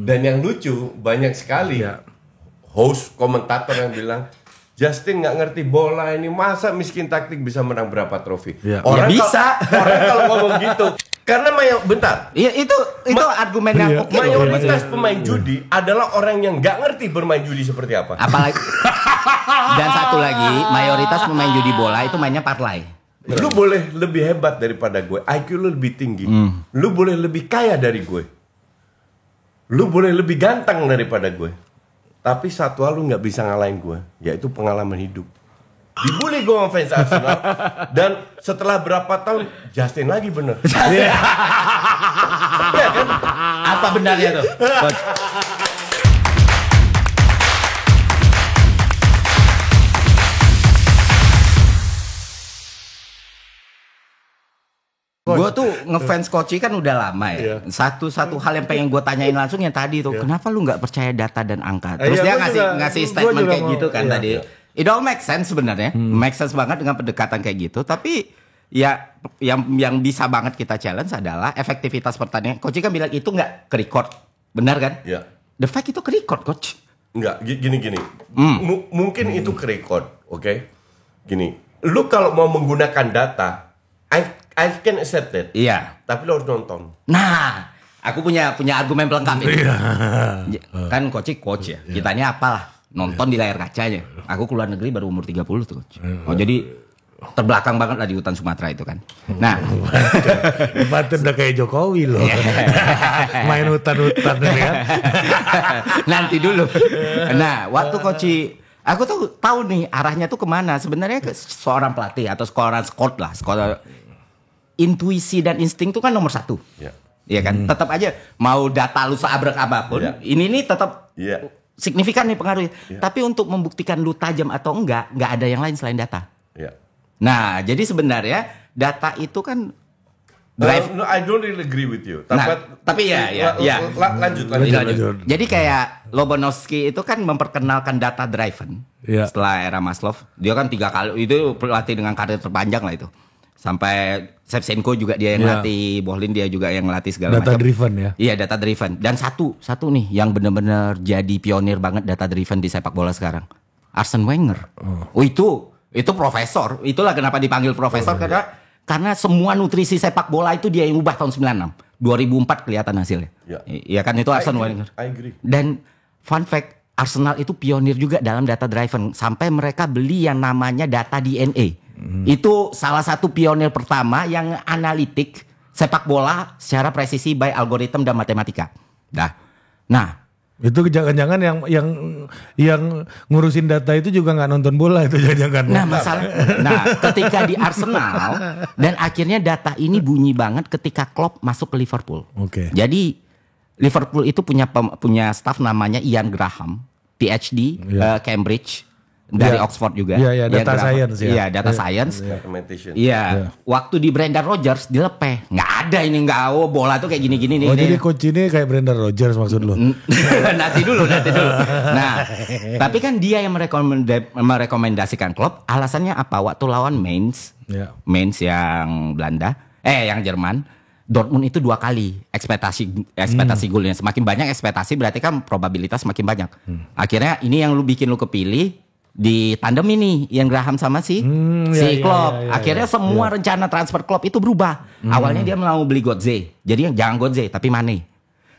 Dan yang lucu banyak sekali host komentator yang bilang Justin nggak ngerti bola ini, masa miskin taktik bisa menang berapa trofi? Orang bisa. Orang kalau ngomong gitu, karena bentar. Iya itu argumen yang oke. Mayoritas pemain judi adalah orang yang nggak ngerti bermain judi seperti apa. Apalagi dan satu lagi, mayoritas pemain judi bola itu mainnya parlay. Lu boleh lebih hebat daripada gue, IQ lu lebih tinggi. Lu boleh lebih kaya dari gue. Lu boleh lebih ganteng daripada gue. Tapi satu hal lu nggak bisa ngalahin gue, yaitu pengalaman hidup. Dibully gue sama fans Arsenal, dan setelah berapa tahun Justin lagi bener. Iya kan? Apa benarnya tuh? Gue tuh ngefans Koci kan udah lama ya. Satu hal yang pengen gue tanyain langsung yang tadi tuh, kenapa lu nggak percaya data dan angka? Terus dia ngasih statement kayak gitu kan tadi. It all make sense sebenarnya, make sense banget dengan pendekatan kayak gitu. Tapi ya yang bisa banget kita challenge adalah efektivitas pertandingan. Coach kan bilang itu nggak ke-record, benar kan? Iya. The fact itu ke-record, Coach. Enggak, gini. Mungkin itu ke-record, oke? Gini, lu kalau mau menggunakan data, I can accept that. Iya. Tapi lo harus nonton. Nah, aku punya argumen pelengkap ini. Kan coach ya. Kitanya apalah, nonton di layar kacanya. Aku keluar negeri baru umur 30 tuh, Coach. Oh, jadi terbelakang banget lah di hutan Sumatera itu kan. Nah, Banten udah kayak Jokowi loh. Main hutan-hutan kan. Nanti dulu. Nah, waktu coach, aku tuh tahu nih arahnya tuh kemana. Sebenarnya seorang pelatih atau seorang scout lah, intuisi dan insting itu kan nomor satu. Iya kan? Tetap aja mau data lu seabrek apapun, ini nih tetap signifikan nih pengaruhnya. Tapi untuk membuktikan lu tajam atau enggak ada yang lain selain data. Nah, jadi sebenarnya data itu kan drive. No, I don't really agree with you. Tapi ya. Lanjut. Jadi kayak Lobanovsky itu kan memperkenalkan data driven. Setelah era Maslow, dia kan 3 kali itu pelatih dengan karir terpanjang lah itu. Sampai Shevchenko juga dia yang latih, Bohlin dia juga yang latih segala macam. Data driven ya. Iya, data driven. Dan satu nih yang benar-benar jadi pionir banget data driven di sepak bola sekarang. Arsene Wenger. Oh itu profesor. Itulah kenapa dipanggil profesor karena semua nutrisi sepak bola itu dia yang ubah tahun 96. 2004 kelihatan hasilnya. Iya kan itu Arsene Wenger. I agree. Dan fun fact, Arsenal itu pionir juga dalam data driven sampai mereka beli yang namanya data DNA. Itu salah satu pionir pertama yang analitik sepak bola secara presisi by algoritma dan matematika. Nah, itu jangan-jangan yang ngurusin data itu juga nggak nonton bola itu jangan-jangan. Nah, ketika di Arsenal dan akhirnya data ini bunyi banget ketika Klopp masuk ke Liverpool. Jadi Liverpool itu punya staff namanya Ian Graham, PhD Cambridge. Dari Oxford juga. Iya, data science ya. Iya, data science. Iya. Waktu di Brendan Rodgers dilepeh. Nggak ada ini, bola tuh kayak gini-gini nih. Oh, jadi coach ini kayak Brendan Rodgers maksud lo? Nanti dulu. Nah, tapi kan dia yang merekomendasikan Klopp. Alasannya apa? Waktu lawan Mainz yang Belanda, yang Jerman, Dortmund itu 2 kali ekspektasi golnya. Semakin banyak ekspektasi berarti kan probabilitas semakin banyak. Akhirnya ini yang bikin lu kepilih di tandem ini yang Graham sama si Klopp. Akhirnya semua rencana transfer Klopp itu berubah. Awalnya dia mau beli Götze. Jadi jangan Götze tapi Mane.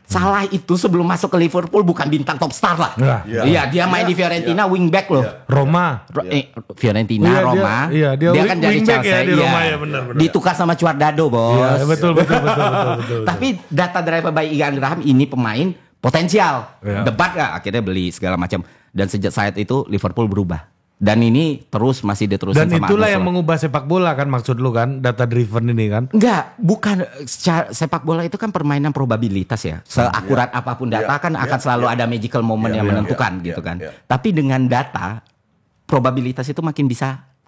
Salah itu sebelum masuk ke Liverpool bukan bintang top star lah. Iya, dia main di Fiorentina wingback loh. Roma. Fiorentina, Roma. Dia kan dari Chelsea. Di Roma ya benar. Ditukar sama Cuardado, bos. Iya, betul. Tapi data driver by Ian Graham ini pemain potensial. Debat gak? Akhirnya beli segala macam. Dan sejak saat itu Liverpool berubah. Dan ini terus masih diterusin sama Dan itulah yang mengubah sepak bola kan maksud lu kan? Data driven ini kan? Enggak, bukan. Sepak bola itu kan permainan probabilitas ya. Seakurat apapun data kan akan selalu ada magical moment yang menentukan gitu kan. Tapi dengan data, probabilitas itu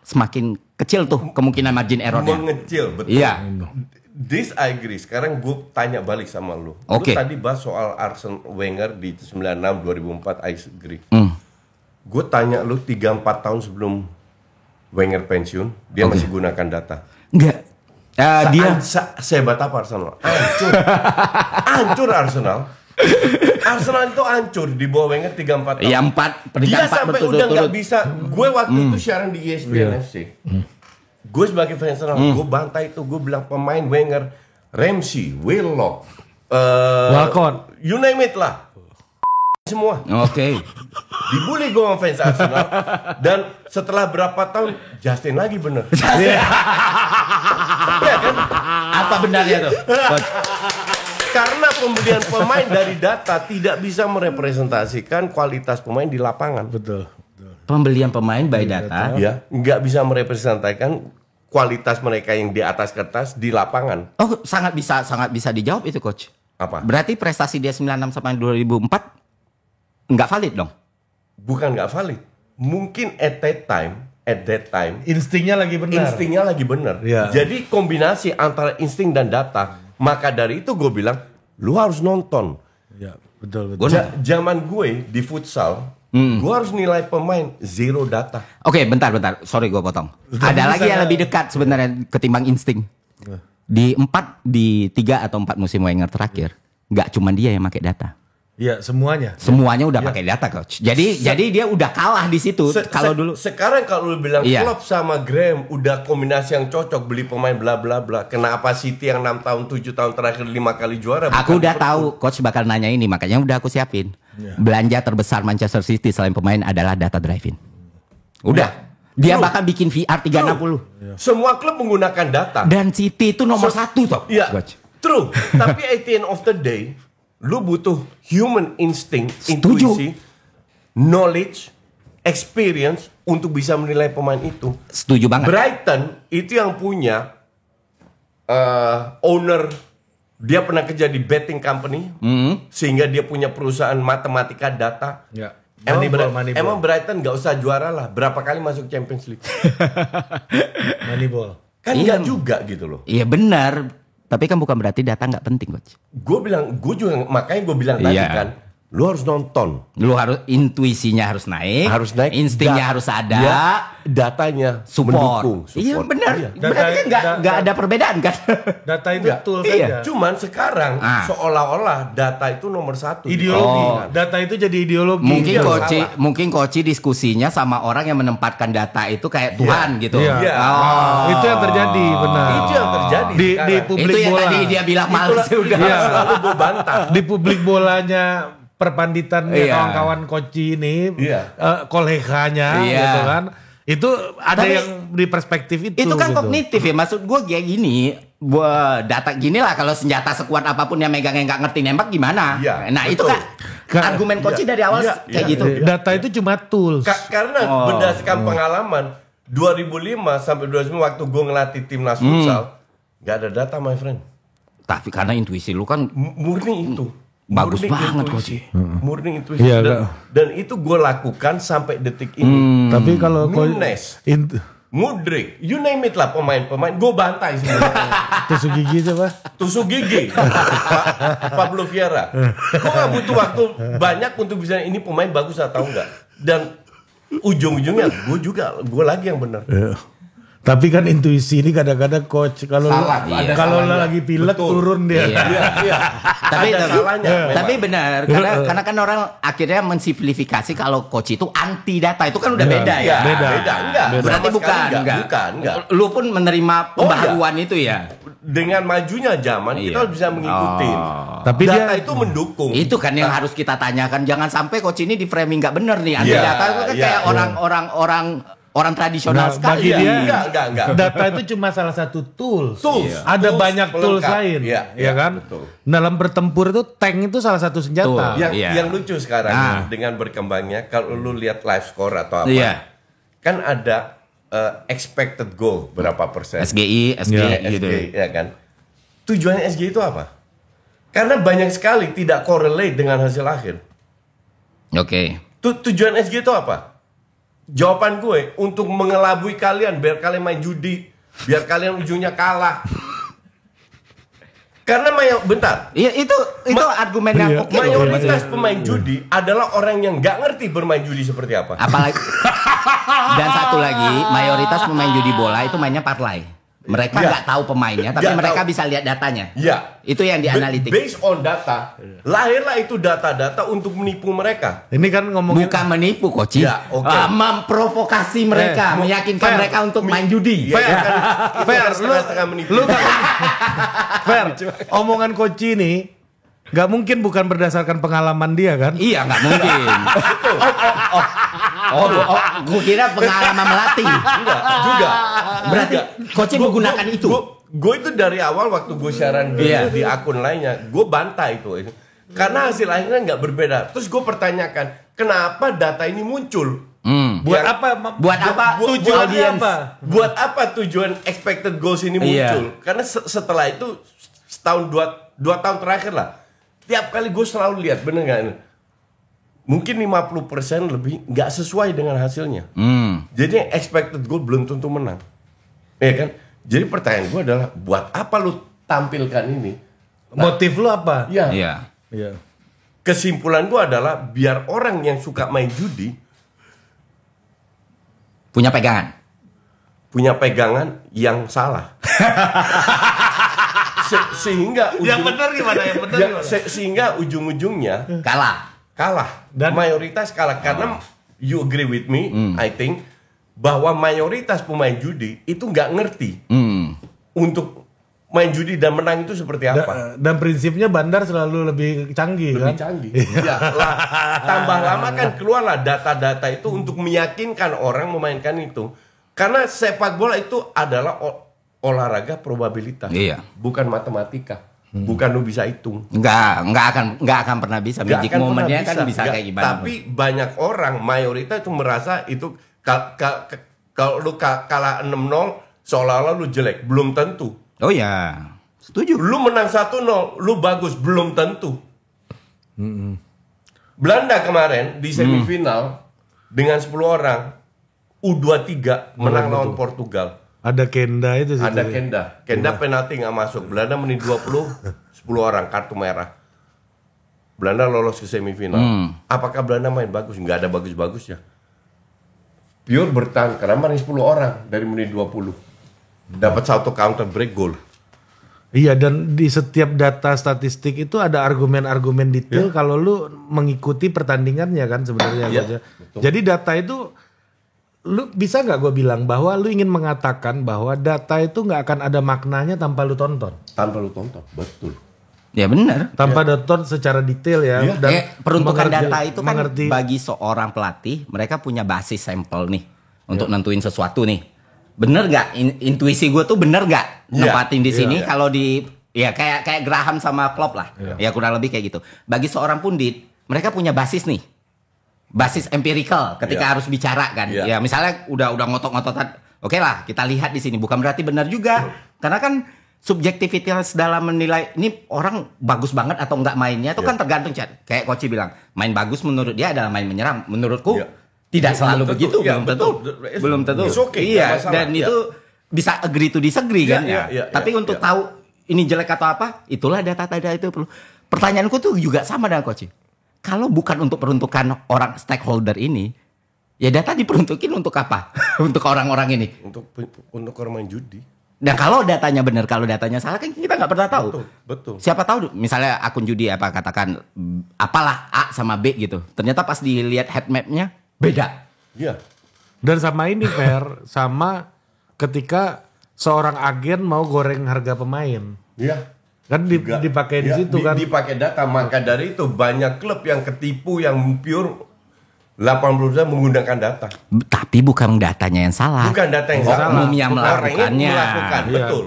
semakin kecil tuh kemungkinan margin errornya. Mengecil, betul. Iya. This I agree. Sekarang gue tanya balik sama lu. Lu tadi bahas soal Arsene Wenger di 96 2004, I agree. Gue tanya lu 3-4 tahun sebelum Wenger pensiun, dia masih gunakan data. Enggak. Dia sehebat apa Arsenal? Hancur Arsenal. Arsenal itu hancur di bawah Wenger 3-4 tahun. Iya 4 peringkat Dia 4 sampai udah nggak bisa. Gue waktu itu siaran di ESPN FC. Gue sebagai fans Arsenal, gue bantai itu. Gue bilang pemain Wenger, Ramsey, Willock, Walcott, you name it lah, semua. Oke. Dibully gue sama fans Arsenal. Dan setelah berapa tahun Justin lagi bener. Iya kan? Apa benarnya tuh? Coach? Karena pembelian pemain dari data tidak bisa merepresentasikan kualitas pemain di lapangan. betul. Pembelian pemain by data. Ya, nggak bisa merepresentasikan kualitas mereka yang di atas kertas di lapangan. Oh, sangat bisa dijawab itu, Coach. Apa? Berarti prestasi dia 96 sampai 2004 nggak valid dong? Bukan nggak valid. Mungkin at that time Instingnya lagi benar. instingnya lagi benar. Ya. Jadi kombinasi antara insting dan data. Maka dari itu gue bilang, lu harus nonton. Ya, betul. Zaman gue di futsal, gue harus nilai pemain zero data. Oke, bentar. Sorry gue potong. Ada lagi yang lebih dekat sebenarnya ketimbang insting. Di 3 atau 4 musim Wenger terakhir, nggak cuma dia yang pakai data. Iya, semuanya. Semuanya udah pakai data, Coach. Jadi dia udah kalah di situ. Kalau dulu sekarang kalau lu bilang Iya. Klopp sama Graham udah kombinasi yang cocok, beli pemain bla bla bla. Kenapa City yang 6 tahun 7 tahun terakhir 5 kali juara? aku bukan udah Liverpool? tahu Coach bakal nanya ini, makanya udah aku siapin. Belanja terbesar Manchester City selain pemain adalah data driving. Udah. Dia True. bakal bikin VR 360. Semua klub menggunakan data. Dan City itu nomor 1 toh. Iya, Coach. true. Tapi at the end of the day, lu butuh human instinct, Setuju. intuisi, knowledge, experience untuk bisa menilai pemain itu. Setuju banget. Brighton itu yang punya owner, dia pernah kerja di betting company, sehingga dia punya perusahaan matematika data. Ya. Emang Brighton nggak usah juara lah, berapa kali masuk Champions League? Moneyball. Kan Iya. nggak juga gitu loh. Iya benar. Tapi kan bukan berarti data nggak penting, Coach. Gue juga makanya gue bilang tadi Iya. kan, lu harus nonton. Lu harus intuisinya harus naik, instingnya harus ada, Ya, datanya support. mendukung. Iya benar. Iya. Berarti kan nggak ada perbedaan kan? Data itu Enggak. tool Iya. saja. Cuman sekarang Ah. seolah-olah data itu nomor 1. Ideologi. Oh. Data itu jadi ideologi. Mungkin Iya, Koci diskusinya sama orang yang menempatkan data itu kayak Tuhan gitu. Iya. Iya. Oh. Itu yang terjadi, benar. Itu yang terjadi Di sekarang. publik Itu yang bola. tadi dia bilang Itulah males udah. Iya. selalu gue bantah. Di publik bolanya perpanditannya Iya. kawan-kawan Koci ini, Iya. koleganya Iya. gitu kan. Itu ada Tapi yang di perspektif itu. Itu kan gitu. kognitif ya. Maksud gue kayak gini. Data gini lah, kalau senjata sekuat apapun yang megangnya nggak ngerti nembak gimana. Iya, Nah itu betul. kan argumen Koci dari awal Iya, kayak iya, gitu. Data itu cuma tools. Karena berdasarkan pengalaman 2005 sampai 2009 waktu gue ngelatih timnas futsal, nggak ada data, my friend. Tapi karena intuisi lu kan Murni itu. Bagus Murni banget, intuisi. Murni intuisi. Iya, Dan itu gue lakukan sampai detik ini. Tapi kalau Nunes, Mudrik, you name it lah pemain-pemain, gue bantai semua. tusuk gigi coba. Tusuk gigi, Pablo Vieira. Gue gak butuh waktu banyak untuk bisa ini pemain bagus atau enggak. Dan ujung-ujungnya gue lagi yang benar. Tapi kan intuisi ini kadang-kadang coach kalau Salah, ada kalau salahnya. lagi pilek Betul. turun dia. Iya. Iya. tapi Ada salahnya. memang. tapi benar karena kan orang akhirnya mensimplifikasi kalau coach itu anti data itu kan udah beda ya. Iya, Beda. enggak. Berarti Sama sekali bukan. enggak. Lu pun menerima pembaharuan itu ya. Dengan majunya zaman kita Iya. bisa mengikuti. Tapi Data dia itu mendukung. Itu kan yang harus kita tanyakan. Jangan sampai coach ini di framing nggak bener nih. Anti Iya, data itu kan iya, kayak orang Nah, tradisional sekali. bagi dia Enggak. data itu cuma salah satu tools. Tools. Ada Tools banyak tools pelengkap. lain. Iya, ya kan? betul. Dalam bertempur itu tank itu salah satu senjata. Tuh. Yang Iya. yang lucu sekarang Ah. dengan berkembangnya kalau lu lihat live score atau apa, Iya. kan ada expected goal berapa persen? SGI gitu. SG, ya kan? Tujuannya SG itu apa? Karena banyak sekali tidak correlate dengan hasil akhir. Oke. Tujuan SG itu apa? Jawaban gue untuk mengelabui kalian biar kalian main judi, biar kalian ujungnya kalah. Karena bentar, Iya itu argumen yang Iya. oke. mayoritas pemain judi adalah orang yang nggak ngerti bermain judi seperti apa. Apalagi dan satu lagi mayoritas pemain judi bola itu mainnya parlay. Mereka nggak tahu pemainnya, tapi mereka bisa lihat datanya. Ya. Itu yang dianalitik. Based on data, lahirlah itu data-data untuk menipu mereka. Ini kan ngomongin Bukan menipu, Koci. Ya, okay. Memprovokasi mereka, meyakinkan mereka untuk main judi. Fair, kan? Fair, setengah menipu. Fair. Omongan Koci ini nggak mungkin bukan berdasarkan pengalaman dia kan? Iya, nggak mungkin. Gue kira pengalaman melatih. Enggak, juga. Berarti Koci menggunakan itu. Gue itu dari awal waktu gue siaran di akun lainnya, gue bantah itu. Karena hasil akhirnya nggak berbeda. Terus gue pertanyakan, kenapa data ini muncul? Buat apa? Buat apa? Tujuannya apa? Buat apa tujuan expected goals ini muncul? Karena setelah itu setahun dua tahun terakhir lah, tiap kali gue selalu lihat, bener nggak ini? Mungkin 50% lebih nggak sesuai dengan hasilnya. Jadi expected goal belum tentu menang, ya kan? Jadi pertanyaan gue adalah, buat apa lu tampilkan ini? Motif lu apa? Iya. Kesimpulan gue adalah biar orang yang suka main judi Punya pegangan yang salah. Sehingga sehingga ujung-ujungnya kalah. Dan mayoritas kalah karena you agree with me, I think, bahwa mayoritas pemain judi itu nggak ngerti untuk main judi dan menang itu seperti apa. Dan prinsipnya Bandar selalu lebih canggih. Lebih canggih. Ya, tambah lama kan keluarlah data-data itu untuk meyakinkan orang memainkan itu. Karena sepak bola itu adalah olahraga probabilitas, bukan matematika. Bukan lu bisa hitung. Nggak akan pernah bisa. Magic momennya kan bisa kayak gimana. Tapi banyak orang, mayoritas itu merasa itu kalau lu kalah 6-0 seolah-olah lu jelek. Belum tentu. Oh ya, setuju. Lu menang 1-0, lu bagus. Belum tentu. Belanda kemarin di semifinal dengan 10 orang U23 menang lawan Portugal. Ada Kenda itu sih. Ada Kenda penalti nggak masuk. Belanda menit 20, 10 orang kartu merah. Belanda lolos ke semifinal. Apakah Belanda main bagus? Nggak ada bagus-bagusnya. Pure bertahan karena main 10 orang dari menit 20. Dapat satu counter break goal. Iya, dan di setiap data statistik itu ada argumen-argumen detail kalau lu mengikuti pertandingannya kan sebenarnya. Jadi data itu, lu bisa nggak gue bilang bahwa lu ingin mengatakan bahwa data itu nggak akan ada maknanya tanpa lu tonton? Tanpa lu tonton, betul. Ya benar. Tanpa tonton secara detail ya. Dan peruntukan data itu kan bagi seorang pelatih, mereka punya basis sampel nih untuk nentuin sesuatu nih. Bener nggak? Intuisi gue tuh bener nggak nempatin di sini? Kalau di kayak Graham sama Klopp lah, ya kurang lebih kayak gitu. Bagi seorang pundit, mereka punya basis nih. Basis empirical ketika harus bicara kan. Ya misalnya udah ngotot-ngototan. Oke lah, kita lihat di sini. Bukan berarti benar juga. Karena kan subjektivitas dalam menilai ini orang bagus banget atau enggak mainnya itu kan tergantung, Chat. Kayak Koci bilang, main bagus menurut dia adalah main menyerang. Menurutku tidak selalu begitu. Belum tentu. Iya, dan itu bisa agree to disagree kan. Tapi untuk tahu ini jelek atau apa, itulah data-data itu perlu. Pertanyaanku tuh juga sama dengan Koci. Kalau bukan untuk peruntukan orang stakeholder ini, ya data diperuntukin untuk apa? Untuk orang-orang ini. Untuk orang main judi. Dan kalau datanya benar, kalau datanya salah kan kita nggak pernah tahu. Betul. Siapa tahu misalnya akun judi katakan apalah A sama B gitu. Ternyata pas dilihat head map-nya beda. Iya. Dan sama ini sama ketika seorang agen mau goreng harga pemain. Iya. Kan dipakai di situ kan. Dipakai data, maka dari itu banyak klub yang ketipu yang pure 80% menggunakan data. Tapi bukan datanya yang salah. Bukan data yang salah. Oknum yang melakukannya. Betul.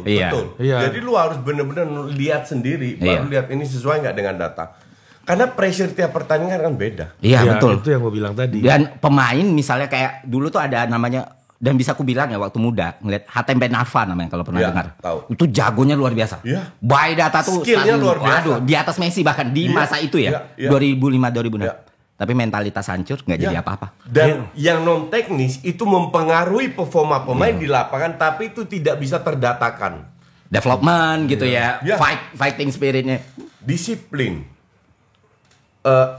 Iya. Jadi lu harus benar-benar lihat sendiri, baru lihat ini sesuai nggak dengan data. Karena pressure tiap pertandingan kan beda. Iya betul. Itu yang gue bilang tadi. Dan pemain misalnya kayak dulu tuh ada namanya, dan bisa aku bilang ya waktu muda ngeliat Hatem Ben Arfa namanya kalau pernah dengar. Tahu. Itu jagonya luar biasa. By data tuh skillnya luar biasa. Di atas Messi bahkan di masa itu ya. 2005-2006. Tapi mentalitas hancur nggak jadi apa-apa. Dan yang non teknis itu mempengaruhi performa pemain di lapangan, tapi itu tidak bisa terdatakan. Development gitu ya. Fighting spiritnya. Disiplin.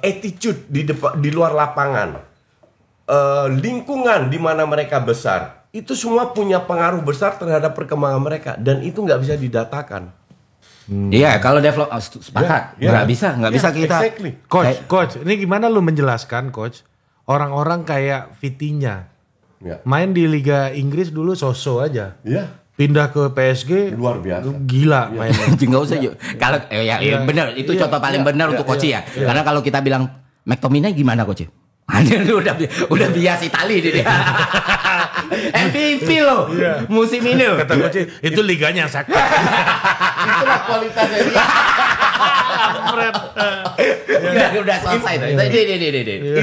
Attitude di luar lapangan. Lingkungan di mana mereka besar. itu semua punya pengaruh besar terhadap perkembangan mereka dan itu nggak bisa didatakan. Iya, kalau develop sepakat, nggak bisa kita. Exactly. Coach, ini gimana lu menjelaskan, Coach? Orang-orang kayak Vitinha, main di Liga Inggris dulu so-so aja. Iya. Pindah ke PSG, luar biasa. Gila mainnya. Nggak usah. Kalau benar, itu contoh paling benar untuk Coach ya. Karena kalau kita bilang McTominay gimana Coach? udah bias Itali dia. MVP loh musim ini. Kata Coach, itu liganya sakit. Itulah kualitasnya dia. Udah selesai tuh.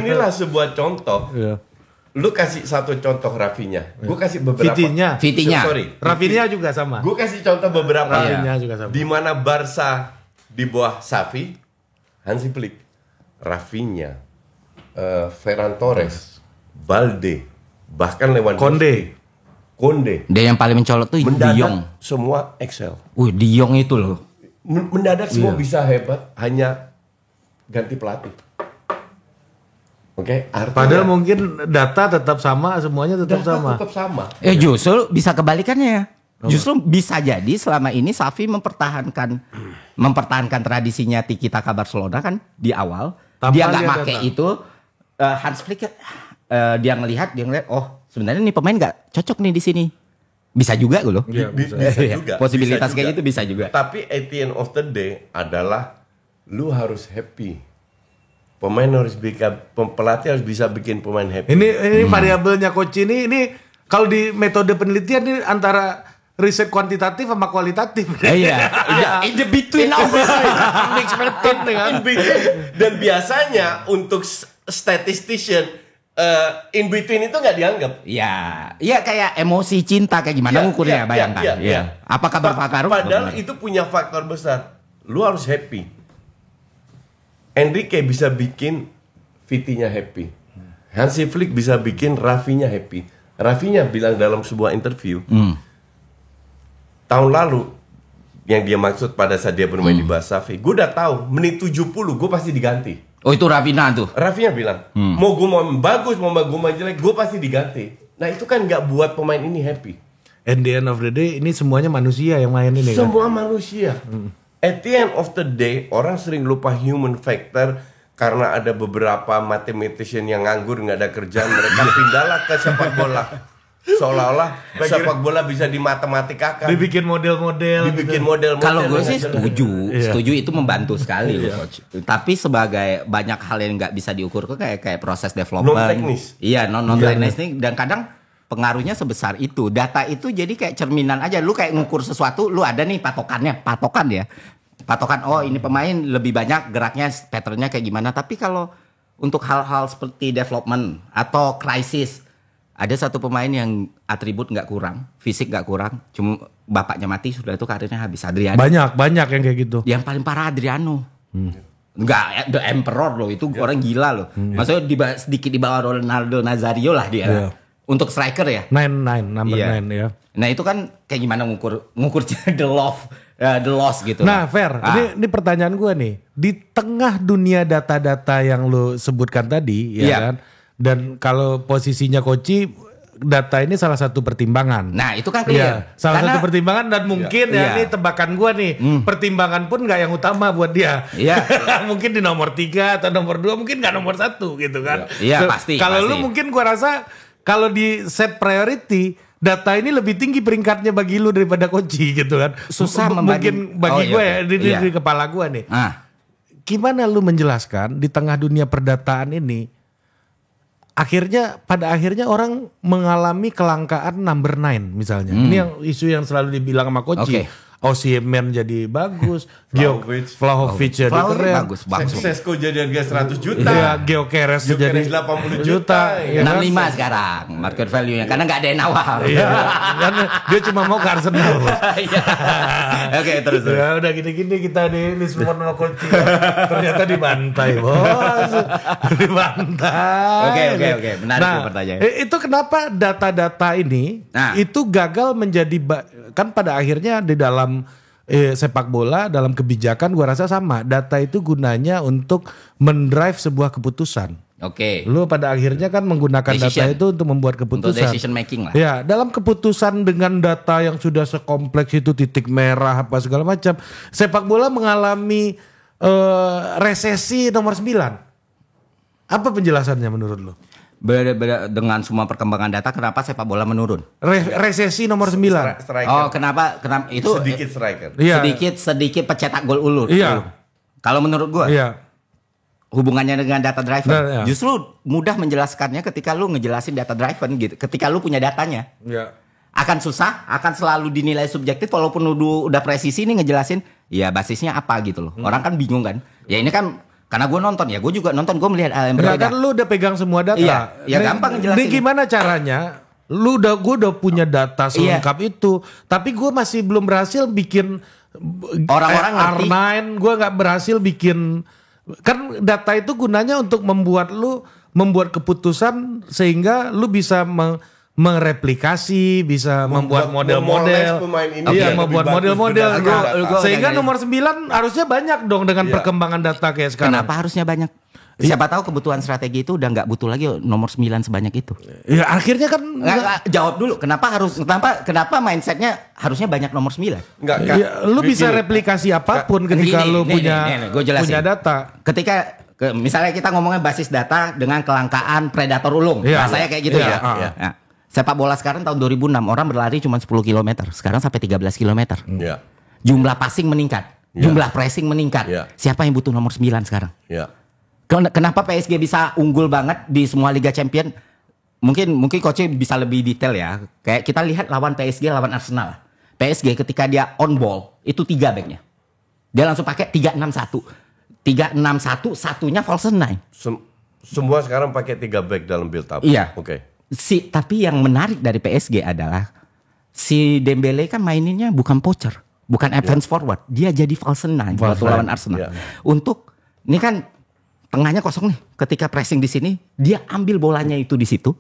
Inilah sebuah contoh. Lu kasih satu contoh Rafinha. Gue kasih beberapa. Vitinha. Sorry. Rafinha juga sama. Gue kasih contoh beberapa. Rafinha juga sama. Di mana Barca di bawah Xavi, Hansi Flick, Rafinha, Ferran Torres, Balde, bahkan Lewandowski, Konde. Dia yang paling mencolok tuh De Jong. Semua Excel. De Jong itu loh. Mendadak semua bisa hebat, hanya ganti pelatih. Oke, padahal mungkin data tetap sama, semuanya tetap sama. Justru bisa kebalikannya. Justru bisa jadi selama ini Xavi mempertahankan tradisinya Tiki Taka Barcelona kan di awal. Dia nggak pakai itu. Hans Flick dia ngelihat oh sebenarnya nih pemain nggak cocok nih di sini. Bisa juga loh. Bisa juga. Posibilitas bisa kayak juga. gitu bisa juga. Tapi at the end of the day adalah lu harus happy. Pemain harus pelatih harus bisa bikin pemain happy. Ini variabelnya Coach ini kalau di metode penelitian ini antara riset kuantitatif sama kualitatif. Iya. In the between of in between. Dan biasanya untuk statistician in between itu nggak dianggap. Iya kayak emosi cinta kayak gimana ngukurnya bayangkan. Iya. Apakah berpengaruh? Padahal itu punya faktor besar. Lu harus happy. Enrique bisa bikin Vitinha happy. Hansi Flick bisa bikin Rafinha happy. Rafinha bilang dalam sebuah interview tahun lalu yang dia maksud pada saat dia bermain di Barca, gue udah tahu menit 70 gue pasti diganti. Oh itu Rafinha tuh. Rafinha bilang mau gue mau bagus mau gue mau jelek gue pasti diganti. Nah itu kan nggak buat pemain ini happy. At the end of the day ini semuanya manusia yang main ini. Semua manusia. At the end of the day, orang sering lupa human factor karena ada beberapa mathematician yang nganggur nggak ada kerjaan, mereka pindahlah ke sepak bola. Seolah-olah sepak bola bisa dimatematikkan. Dibikin model-model. Kalau gue sih setuju itu membantu sekali loh Coach. Tapi sebagai banyak hal yang nggak bisa diukur kayak proses development. Non teknis. Iya non teknis nih dan kadang pengaruhnya sebesar itu. Data itu jadi kayak cerminan aja. Lu kayak ngukur sesuatu, lu ada nih patokan ya. Patokan ini pemain lebih banyak geraknya, patternnya kayak gimana. Tapi kalau untuk hal-hal seperti development atau krisis, ada satu pemain yang atribut nggak kurang, fisik nggak kurang, cuma bapaknya mati sudah itu karirnya habis. Adriano. Banyak yang kayak gitu. Yang paling parah Adriano. Enggak, The Emperor loh, itu orang gila loh. Maksudnya sedikit di bawah Ronaldo Nazario lah dia. Untuk striker ya. Number 9 ya. Nah itu kan kayak gimana ngukur the loss gitu. Nah Fer, ini pertanyaan gue nih. Di tengah dunia data-data yang lo sebutkan tadi, ya kan? Dan kalau posisinya Koci, data ini salah satu pertimbangan. Nah itu kan clear. Salah satu pertimbangan dan mungkin ini tebakan gue nih. Pertimbangan pun gak yang utama buat dia. Mungkin di nomor 3 atau nomor 2, mungkin gak nomor 1 gitu kan. Iya pasti. Kalau lu mungkin gue rasa kalau di set priority, data ini lebih tinggi peringkatnya bagi lu daripada Koci gitu kan. Susah mungkin bagi gue di kepala gue nih. Gimana lu menjelaskan di tengah dunia perdataan ini, pada akhirnya orang mengalami kelangkaan number 9 misalnya. Ini yang isu yang selalu dibilang sama Koci. Osimhen jadi bagus, Vlahovic jadi keren, bagus. Sesko jadi harga 100 juta, Gyökeres jadi 80 juta, 65 sekarang market value-nya karena nggak ada yang nawar. Kan dia cuma mau ke Arsenal. Oke, terus. Ya udah gini-gini kita di semua nama Koci. Ternyata dibantai, bos. Dibantai. Oke. Menarik pertanyaan. Itu kenapa data-data ini itu gagal menjadi kan pada akhirnya di dalam sepak bola, dalam kebijakan gua rasa sama. Data itu gunanya untuk mendrive sebuah keputusan. Oke. Lu pada akhirnya kan menggunakan data itu untuk membuat keputusan. Untuk decision making lah. Ya, dalam keputusan dengan data yang sudah sekompleks itu, titik merah apa segala macam, sepak bola mengalami resesi nomor 9. Apa penjelasannya menurut lu? Dengan semua perkembangan data, kenapa sepak bola menurun? Resesi nomor 9. Striker. Oh, kenapa itu Sedikit striker. Iya. sedikit pencetak gol ulur. Iya. Kalau menurut gua, Iya. hubungannya dengan data driven, Iya. justru mudah menjelaskannya ketika lu ngejelasin data driven gitu. Ketika lu punya datanya, Iya. akan susah, akan selalu dinilai subjektif walaupun lu udah presisi nih ngejelasin, ya basisnya apa gitu loh. Orang kan bingung kan. Ya ini kan karena gue nonton ya, gue juga nonton, gue melihat hal yang berbeda. Kan lu udah pegang semua data. Iya, ya gampang ngejelasin. Ini gimana caranya? Gue udah punya data selengkap itu, tapi gue masih belum berhasil bikin Orang-orang ngerti. R9, gue nggak berhasil bikin. Kan data itu gunanya untuk membuat keputusan sehingga lu bisa mereplikasi, bisa membuat model-model. Iya, membuat model-model. Sehingga nomor 9 harusnya banyak dong dengan perkembangan data kayak sekarang. Kenapa harusnya banyak? Siapa tahu kebutuhan strategi itu udah nggak butuh lagi nomor 9 sebanyak itu. Ya akhirnya kan Nggak, jawab dulu kenapa mindsetnya harusnya banyak nomor 9? Enggak, ya, lu bisa replikasi apapun ketika lu punya data. Ketika misalnya kita ngomongin basis data dengan kelangkaan predator ulung. Rasanya kayak gitu ya. Nah, sepak bola sekarang tahun 2006 orang berlari cuma 10 km, sekarang sampai 13 km. Iya. Jumlah passing meningkat, jumlah pressing meningkat. Siapa yang butuh nomor 9 sekarang? Iya. Kenapa PSG bisa unggul banget di semua Liga Champion? Mungkin coach bisa lebih detail ya. Kayak kita lihat lawan PSG, lawan Arsenal. PSG ketika dia on ball itu 3 backnya. Dia langsung pakai 3-6-1. 3-6-1, satunya false 9. Semua sekarang pakai 3 back dalam build up. Iya. Oke. Tapi yang menarik dari PSG adalah si Dembele kan maininnya bukan poacher, bukan advance forward. Dia jadi false 9 waktu lawan Arsenal. Untuk ini kan tengahnya kosong nih. Ketika pressing di sini, dia ambil bolanya itu di situ,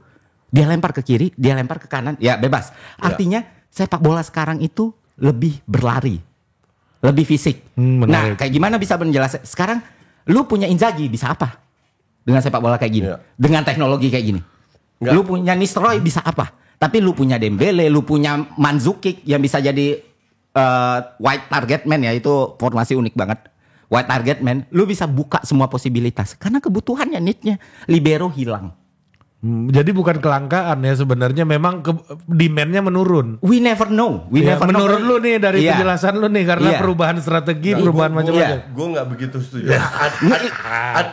dia lempar ke kiri, dia lempar ke kanan, ya bebas. Artinya sepak bola sekarang itu lebih berlari, lebih fisik. Nah, kayak gimana bisa menjelaskan? Sekarang lu punya Inzaghi bisa apa dengan sepak bola kayak gini, dengan teknologi kayak gini? Lu punya Nistelrooy bisa apa? Tapi lu punya Dembele, lu punya Mandzukic yang bisa jadi wide target man ya, itu formasi unik banget. Wide target man, lu bisa buka semua posibilitas karena kebutuhannya need-nya libero hilang. Jadi bukan kelangkaan ya sebenarnya, memang demand-nya menurun. We never know. Menurut lu nih dari penjelasan lu nih karena perubahan strategi, perubahan macam-macam. Gue nggak begitu setuju.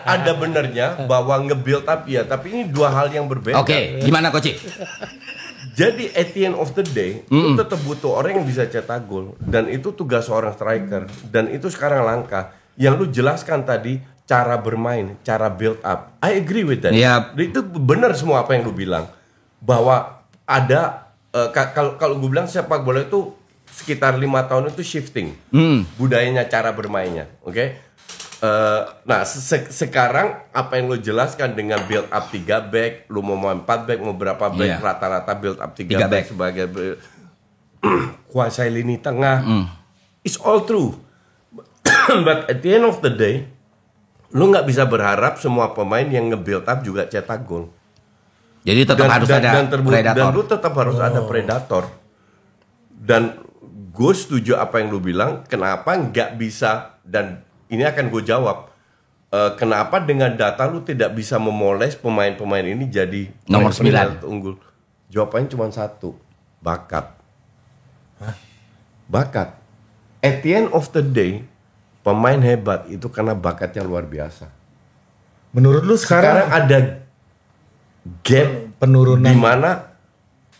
Ada benernya bahwa nge-build up ya, tapi ini dua hal yang berbeda. Oke, gimana coach? Jadi at the end of the day, lu tetap butuh orang yang bisa cetak gol, dan itu tugas seorang striker, dan itu sekarang langka. Yang lu jelaskan tadi, cara bermain, cara build up. I agree with that. Itu benar semua apa yang lu bilang. Bahwa ada kalau gue bilang sepak bola itu sekitar 5 tahun itu shifting budayanya, cara bermainnya. Oke. Nah sekarang apa yang lu jelaskan dengan build up 3 back, lu mau 4 back, mau berapa back, rata-rata build up 3 back sebagai kuasai lini tengah. It's all true. But at the end of the day, lu nggak bisa berharap semua pemain yang nge-build up juga cetak gol. Jadi tetap harus ada predator. Dan lu tetap harus ada predator. Dan gue setuju apa yang lu bilang. Kenapa nggak bisa? Dan ini akan gue jawab. Kenapa dengan data lu tidak bisa memoles pemain-pemain ini jadi nomor 9 unggul? Jawabannya cuma satu, bakat. Bakat. At the end of the day, pemain hebat itu karena bakatnya luar biasa. Menurut lu sekarang ada gap penurunan di mana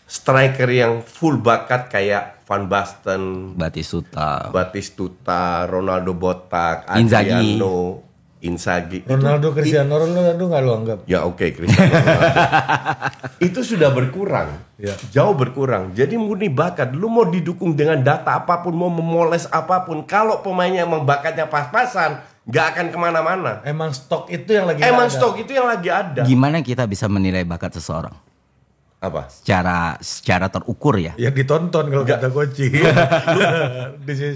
striker yang full bakat kayak Van Basten, Batistuta, Ronaldo Botak, Adriano, Inzaghi. Cristiano Ronaldo nggak lu anggap? Ya oke, Cristiano Ronaldo. Itu sudah berkurang, jauh berkurang. Jadi murni bakat. Lu mau didukung dengan data apapun, mau memoles apapun, kalau pemainnya emang bakatnya pas-pasan, nggak akan kemana-mana. Emang stok itu yang lagi ada. Gimana kita bisa menilai bakat seseorang? Apa? Secara terukur ya? Ya ditonton kalau kata Koci.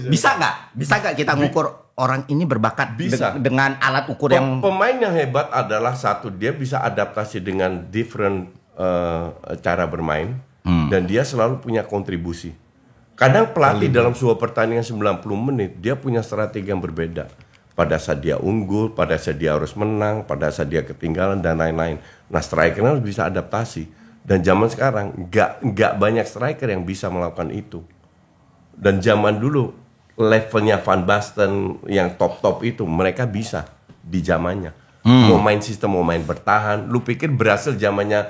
Bisa nggak kita ngukur? orang ini berbakat Bisa. dengan alat ukur yang Pemain yang hebat adalah satu, dia bisa adaptasi dengan different cara bermain dan dia selalu punya kontribusi. Kadang pelatih dalam sebuah pertandingan 90 menit dia punya strategi yang berbeda. Pada saat dia unggul, pada saat dia harus menang, pada saat dia ketinggalan dan lain-lain. Nah, striker harus bisa adaptasi. Dan zaman sekarang nggak banyak striker yang bisa melakukan itu. Dan zaman dulu levelnya Van Basten yang top itu mereka bisa di zamannya. Mau main sistem, mau main bertahan. Lu pikir berhasil zamannya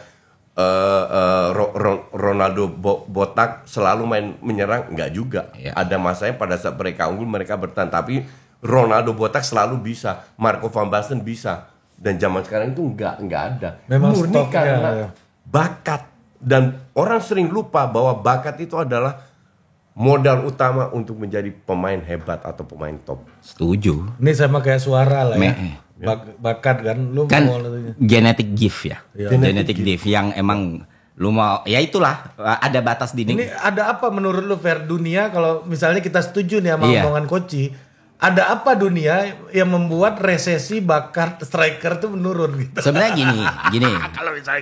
Ronaldo botak selalu main menyerang? Enggak juga. Ada masanya pada saat mereka unggul mereka bertahan, tapi Ronaldo botak selalu bisa, Marco van Basten bisa. Dan zaman sekarang itu enggak ada. Memang murni karena bakat. Dan orang sering lupa bahwa bakat itu adalah modal utama untuk menjadi pemain hebat atau pemain top. Setuju. Ini sama kayak suara lah ya. Bakat kan, lu Kan mau genetic gift ya. Genetic Gift yang emang lu mau, ya itulah ada batas dinding. Ini ada apa menurut lu Fer dunia kalau misalnya kita setuju nih sama omongan Koci, ada apa dunia yang membuat resesi bakat striker tuh menurun gitu? Sebenarnya gini.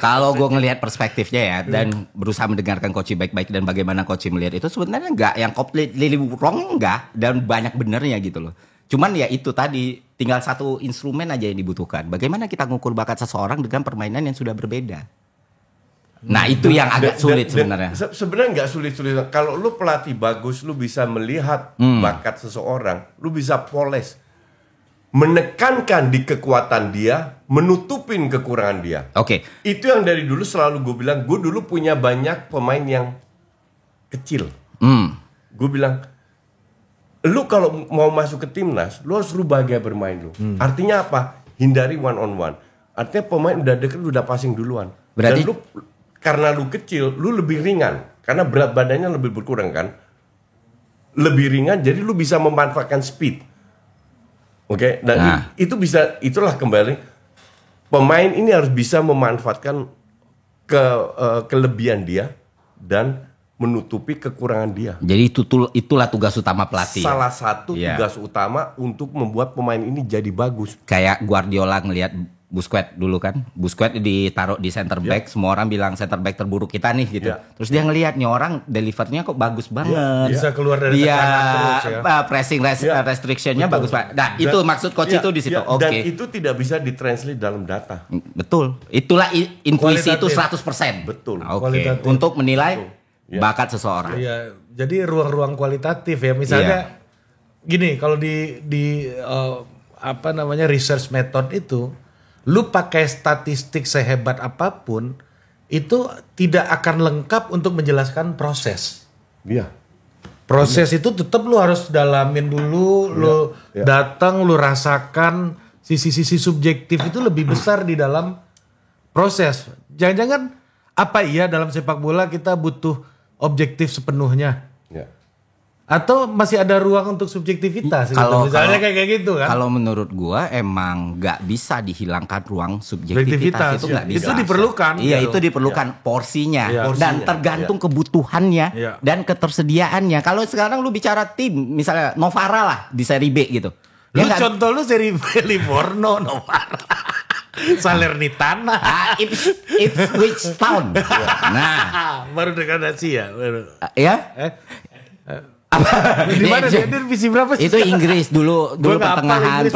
Kalau gue ngelihat perspektifnya ya dan berusaha mendengarkan Koci baik-baik dan bagaimana Koci melihat itu sebenarnya enggak yang completely wrong enggak dan banyak benernya gitu loh. Cuman ya itu tadi tinggal satu instrumen aja yang dibutuhkan. Bagaimana kita ngukur bakat seseorang dengan permainan yang sudah berbeda. Nah itu yang agak sulit sebenarnya. Sebenarnya nggak sulit-sulit. Kalau lu pelatih bagus, lu bisa melihat bakat seseorang, lu bisa poles, menekankan di kekuatan dia, menutupin kekurangan dia. Oke. Itu yang dari dulu selalu gue bilang. Gue dulu punya banyak pemain yang kecil. Gue bilang, lu kalau mau masuk ke timnas, lu harus rubah gaya bermain lu. Artinya apa? Hindari one on one. Artinya pemain udah deket, udah passing duluan. Berarti dan lu karena lu kecil, lu lebih ringan. Karena berat badannya lebih berkurang kan. Lebih ringan, jadi lu bisa memanfaatkan speed. Oke, dan itulah kembali. Pemain ini harus bisa memanfaatkan kelebihan dia dan menutupi kekurangan dia. Jadi itulah tugas utama pelatih. Salah satu tugas utama untuk membuat pemain ini jadi bagus. Kayak Guardiola ngelihat Busquets dulu kan. Busquets ditaruh di center back, semua orang bilang center back terburuk kita nih gitu. Terus dia ngelihat nih orang delivernya kok bagus banget. Bisa keluar dari tekanan terus ya. Pressing restrictionnya bagus Pak. Nah, itu maksud coach itu di situ. Dan itu tidak bisa ditranslate dalam data. Betul. Itulah intuisi itu 100%. Betul. Oke. Untuk menilai bakat seseorang. Iya, jadi ruang-ruang kualitatif ya. Misalnya gini, kalau di research method itu, lu pakai statistik sehebat apapun, itu tidak akan lengkap untuk menjelaskan proses. Iya. Proses itu tetap lu harus dalamin dulu, lu datang, lu rasakan sisi-sisi subjektif itu lebih besar di dalam proses. Jangan-jangan apa iya dalam sepak bola kita butuh objektif sepenuhnya? Atau masih ada ruang untuk subjektivitas gitu. Misalnya kayak gitu kan. Kalau menurut gua emang nggak bisa dihilangkan ruang subjektivitas itu nggak bisa. Itu diperlukan. Iya, itu diperlukan porsinya dan tergantung kebutuhannya dan ketersediaannya. Kalau sekarang lu bicara tim, misalnya Novara lah di Serie B gitu. Lu contoh lu Serie B Livorno, Novara. Salernitana. Ipswich Town. Nah, baru degradasi ya. Ya? Di mana dia divisi berapa sih? Itu Inggris dulu pertengahan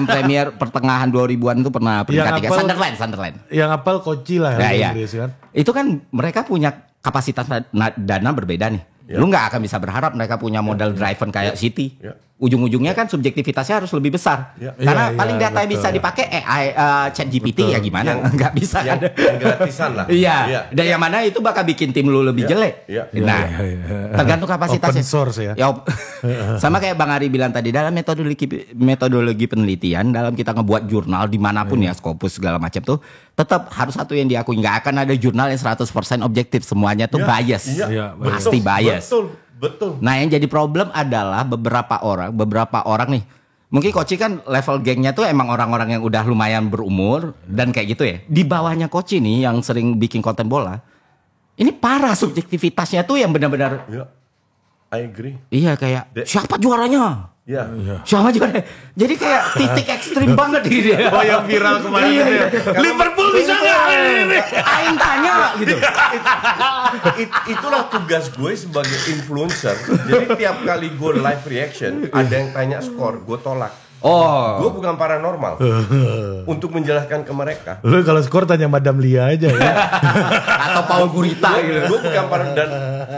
Premier pertengahan 2000-an itu pernah peringkat 3 Sunderland. Yang apal Koci lah Inggris kan. Itu kan mereka punya kapasitas dana berbeda nih. Lu nggak akan bisa berharap mereka punya modal driven kayak City. Ujung-ujungnya kan subjektivitasnya harus lebih besar. Karena paling data yang bisa dipakai ChatGPT ya gimana? Nggak bisa. Yang gratisan lah. Iya. Dan yang mana itu bakal bikin tim lu lebih jelek. Nah, tergantung kapasitasnya. Open source ya. Sama kayak Bang Ari bilang tadi, dalam metodologi penelitian, dalam kita ngebuat jurnal dimanapun ya, Scopus segala macam tuh, tetap harus satu yang diakui, nggak akan ada jurnal yang 100% objektif, semuanya tuh bias. Pasti bias. Betul. Nah, yang jadi problem adalah beberapa orang nih. Mungkin Koci kan level gengnya tuh emang orang-orang yang udah lumayan berumur dan kayak gitu ya. Di bawahnya Koci nih yang sering bikin konten bola. Ini parah subjektivitasnya tuh yang benar-benar. I agree. Iya kayak siapa juaranya? Ya. Sama juga deh. Jadi kayak titik ekstrim banget di dia. Oh yang viral kemarin itu ya. Liverpool bisa nggak? Aing tanya gitu. Itulah tugas gue sebagai influencer. Jadi tiap kali gue live reaction, ada yang tanya skor, gue tolak. Oh. Gue bukan paranormal untuk menjelaskan ke mereka. Lu kalau skor tanya Madam Lia aja ya. Atau Paul Gurita gitu. Gue bukan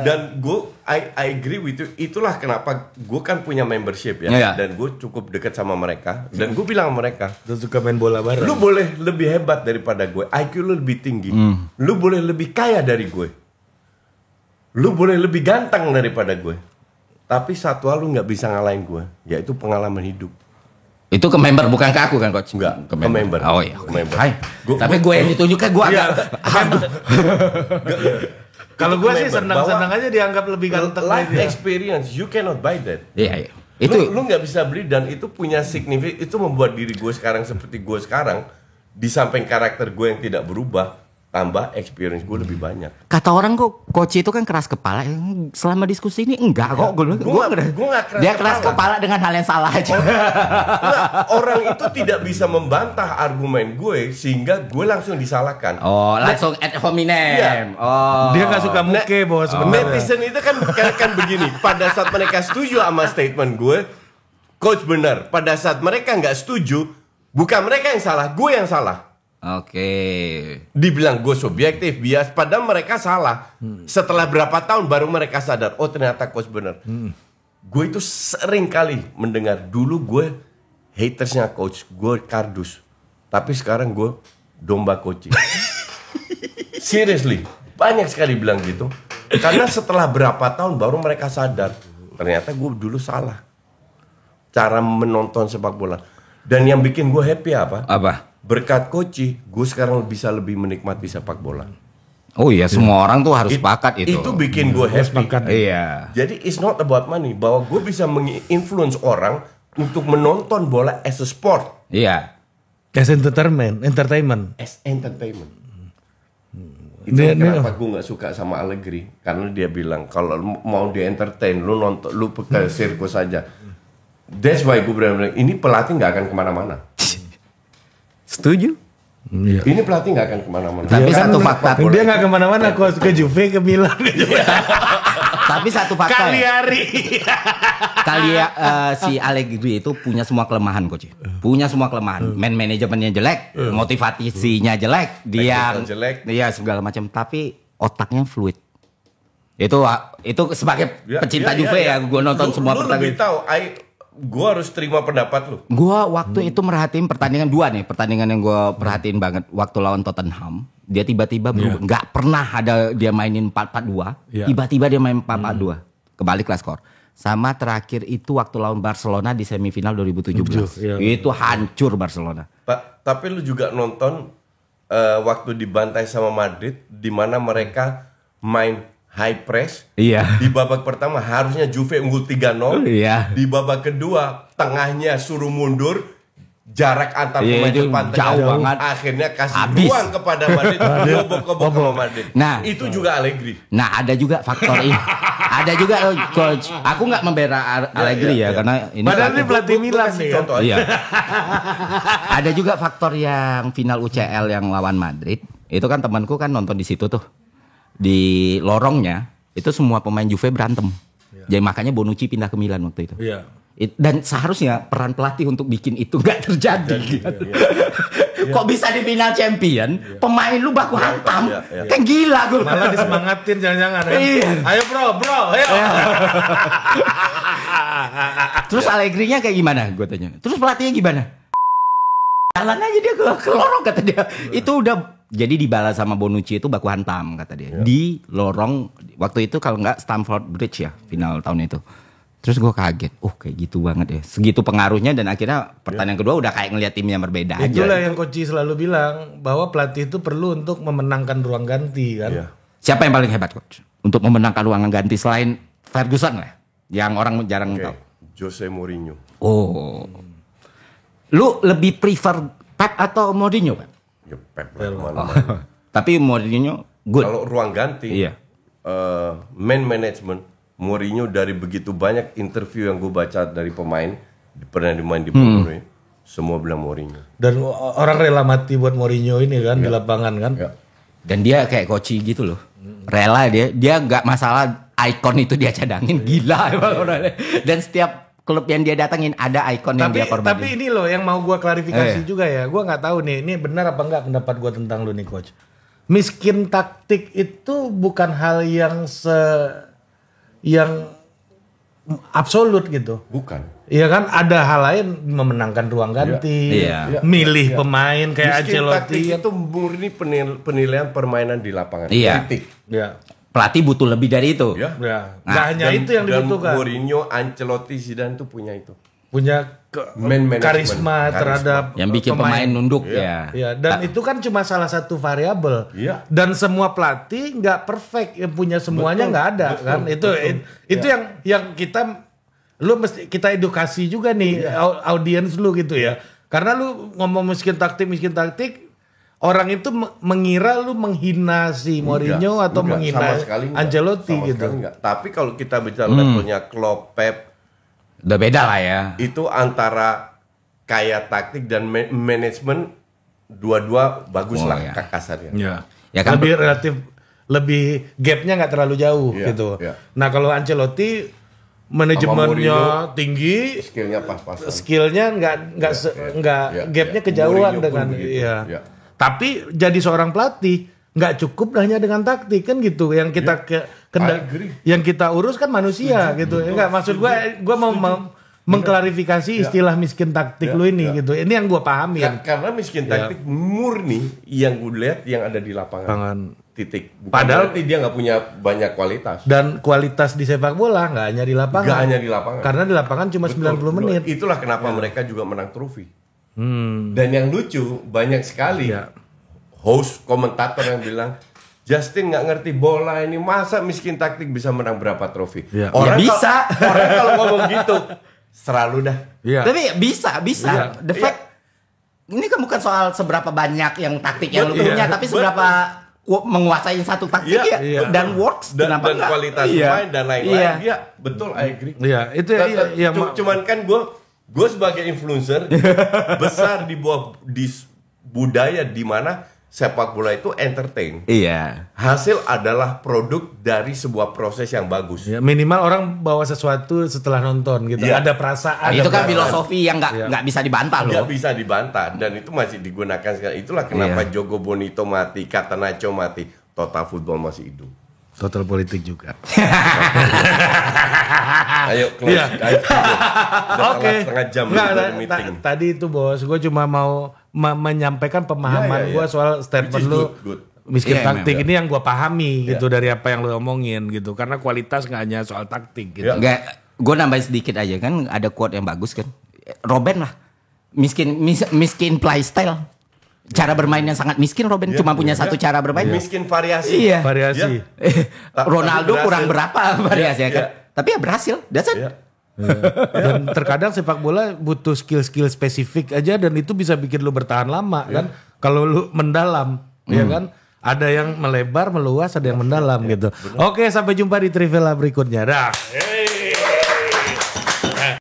dan gue I agree with you. Itulah kenapa gue kan punya membership ya. Yeah. Dan gue cukup dekat sama mereka. Dan gue bilang sama mereka, Lu suka main bola bareng. lu boleh lebih hebat daripada gue, IQ lu lebih tinggi, lu boleh lebih kaya dari gue, lu boleh lebih ganteng daripada gue. Tapi satu hal lu nggak bisa ngalahin gue, yaitu pengalaman hidup. Itu ke member bukan ke aku kan coach? Enggak, ke member. Oh iya. Ke member. Hai. Tapi gue yang ditunjukkan gue agak. Kalau gue sih senang-senang aja dianggap lebih ganteng. Life experience, you cannot buy that. Iya. Itu Lu nggak bisa beli dan itu punya signifikan. Itu membuat diri gue sekarang seperti gue sekarang. Di samping karakter gue yang tidak berubah, tambah experience gue lebih banyak. kata orang kok coach itu kan keras kepala. Selama diskusi ini enggak kok. Gue nggak keras dia keras kepala dengan hal yang salah aja. Orang itu tidak bisa membantah argumen gue sehingga gue langsung disalahkan. Oh, langsung ad hominem. Iya. Oh. Dia nggak suka muke bos sebenarnya. Netizen itu kan begini. Pada saat mereka setuju sama statement gue, coach benar. Pada saat mereka nggak setuju, bukan mereka yang salah, gue yang salah. Oke. Dibilang gue subjektif, bias. Padahal mereka salah. Setelah berapa tahun baru mereka sadar, oh ternyata coach bener. Gue itu sering kali mendengar, dulu gue hatersnya coach, gue kardus. Tapi sekarang gue domba coaching. Seriously, banyak sekali bilang gitu. Karena setelah berapa tahun baru mereka sadar, ternyata gue dulu salah cara menonton sepak bola. Dan yang bikin gue happy apa? Berkat Koci, gue sekarang bisa lebih menikmati sepak bola. Oh iya, semua orang tuh harus sepakat itu. Itu bikin gue happy. Iya. Jadi it's not about money, bahwa gue bisa menginfluence orang untuk menonton bola as a sport. Iya. As entertainment. As entertainment. Itu kenapa gue nggak suka sama Allegri, karena dia bilang kalau mau di entertain, lu nonton, lu ke sirkus saja. That's why gue bilang ini pelatih nggak akan kemana-mana. Setuju? Iya. Ini pelatih nggak akan kemana-mana. Tapi satu fakta, dia nggak kemana-mana, ke Juve, ke Milan. Tapi satu fakta. Cagliari. Si Allegri itu punya semua kelemahan coach. Punya semua kelemahan. Man manajemennya jelek, motivasinya jelek, dia jelek. Iya segala macam. Tapi otaknya fluid. Itu sebagai pecinta Juve ya, gue nonton semua pertandingan. Lu lebih tahu, gue harus terima pendapat lu. Gue waktu itu merhatiin pertandingan dua nih, pertandingan yang gue perhatiin banget waktu lawan Tottenham. Dia tiba-tiba berubah, nggak pernah ada dia mainin 4-4-2, tiba-tiba dia main 4-4-2, kebaliklah skor. Sama terakhir itu waktu lawan Barcelona di semifinal 2017, itu hancur Barcelona. Tapi lu juga nonton waktu dibantai sama Madrid, di mana mereka main high press. Iya. Di babak pertama harusnya Juve unggul 3-0. Iya. Di babak kedua tengahnya suruh mundur, jarak antar pemain depan jauh banget. Akhirnya kasih ruang kepada Madrid, bobok-bobok sama Madrid. Nah, itu juga Allegri. Nah, ada juga faktor ini. Ada juga coach. Aku nggak membela Allegri ya, karena ini padahal ini pelatih Milan nih. Contoh iya. Ada juga faktor yang final UCL yang lawan Madrid. Itu kan temanku kan nonton di situ tuh. Di lorongnya itu semua pemain Juve berantem. Jadi makanya Bonucci pindah ke Milan waktu itu. Iya. Dan seharusnya peran pelatih untuk bikin itu nggak terjadi. Kok bisa di final champion, pemain lu baku hantam, kan gila gue. Malah disemangatin jangan-jangan. Iya. Ayo bro, ayo. Terus Allegri-nya kayak gimana? Gue tanya. Terus pelatihnya gimana? Jalan aja dia ke lorong kata dia. Itu udah jadi dibalas sama Bonucci itu baku hantam kata dia. Di lorong waktu itu kalau nggak Stamford Bridge ya final tahun itu. Terus gue kaget, kayak gitu banget ya. Segitu pengaruhnya dan akhirnya pertandingan kedua udah kayak ngeliat timnya berbeda aja. Itulah yang Koci selalu bilang, bahwa pelatih itu perlu untuk memenangkan ruang ganti kan. Siapa yang paling hebat coach untuk memenangkan ruang ganti selain Ferguson lah, yang orang jarang tahu? Jose Mourinho. Oh, lu lebih prefer Pep atau Mourinho Pak? Ya Pep mana-mana. Tapi Mourinho good. Kalau ruang ganti, man management, Mourinho dari begitu banyak interview yang gue baca dari pemain pernah dimain di Mourinho, semua bilang Mourinho. Dan orang rela mati buat Mourinho ini kan di lapangan kan. Ya. Dan dia kayak Koci gitu loh. Rela dia nggak masalah ikon itu dia cadangin, gila emang orangnya. Dan setiap klub yang dia datangin ada ikon yang dia korbanin. Tapi ini loh yang mau gue klarifikasi juga ya. Gue nggak tahu nih, ini benar apa enggak pendapat gue tentang lu nih coach. Miskin taktik itu bukan hal yang absolut gitu. Bukan. Iya kan, ada hal lain memenangkan ruang ganti, milih pemain kayak Ancelotti. Itu murni penilaian permainan di lapangan. Iya. Titik. Ya. Pelatih butuh lebih dari itu. Ya. Nggak hanya itu yang dibutuhkan. Mourinho, Ancelotti, Zidane tuh punya itu. Punya karisma terhadap yang bikin pemain nunduk ya. Ya, dan itu kan cuma salah satu variabel. Iya. Dan semua pelatih nggak perfect, yang punya semuanya nggak ada kan. Itu yang kita edukasi juga nih audiens lu gitu ya. Karena lu ngomong miskin taktik, orang itu mengira lu menghina si Mourinho atau menghina Ancelotti gitu. Tapi kalau kita bicara levelnya Klopp, Pep, udah beda lah ya. Itu antara kaya taktik dan manajemen dua-dua bagus lah kasarnya. Ya. Ya kan lebih gapnya nggak terlalu jauh gitu. Ya. Nah kalau Ancelotti manajemennya tinggi, skillnya nggak gapnya kejauhan dengan Tapi jadi seorang pelatih nggak cukup hanya dengan taktik kan gitu. Yang kita yang kita urus kan manusia gitu. Enggak, maksud gue mau mengklarifikasi istilah miskin taktik lu ini gitu. Ini yang gue pahami. Karena miskin taktik murni yang gue lihat yang ada di lapangan. Titik. Padahal dia nggak punya banyak kualitas. Dan kualitas di sepak bola nggak hanya di lapangan. Nggak hanya di lapangan. Karena di lapangan cuma 90 menit. Itulah kenapa mereka juga menang trofi. Dan yang lucu banyak sekali host komentator yang bilang Justin nggak ngerti bola ini, masa miskin taktik bisa menang berapa trofi? Orang bisa. Orang kalau ngomong gitu selalu dah. Tapi bisa. The fact ini kan bukan soal seberapa banyak yang taktik yang lu punya, tapi seberapa menguasai satu taktik dan works dan kualitas pemain dan lain-lain. Iya, betul, I agree. Iya, itu cuman kan gue sebagai influencer besar di budaya di mana sepak bola itu entertain. Iya. Hasil adalah produk dari sebuah proses yang bagus. Ya, minimal orang bawa sesuatu setelah nonton gitu. Ada perasaan. Itu kan filosofi yang nggak bisa dibantah loh. Nggak bisa dibantah dan itu masih digunakan sekarang. Itulah kenapa Jogo Bonito mati, Catenaccio mati, Total Football masih hidup. Total politik juga. Ayo close. Oke. Setengah jam meeting. Tadi itu bos, gue cuma mau menyampaikan pemahaman gue soal statement lu. Miskin taktik ini yang gue pahami gitu dari apa yang lu omongin gitu. Karena kualitas nggak hanya soal taktik gitu. Gue nambahin sedikit aja kan, ada quote yang bagus kan. Robben lah, miskin playstyle. Cara bermain yang sangat miskin Robben, cuma punya satu cara bermain. Miskin variasi. Iya. Variasi. Ronaldo kurang berapa variasi ya kan? Tapi ya berhasil. That's it. Dan terkadang sepak bola butuh skill-skill spesifik aja dan itu bisa bikin lu bertahan lama kan. Kalau lu mendalam, ya kan? Ada yang melebar, meluas, ada yang mendalam gitu. Oke, sampai jumpa di Trivela berikutnya. Dah.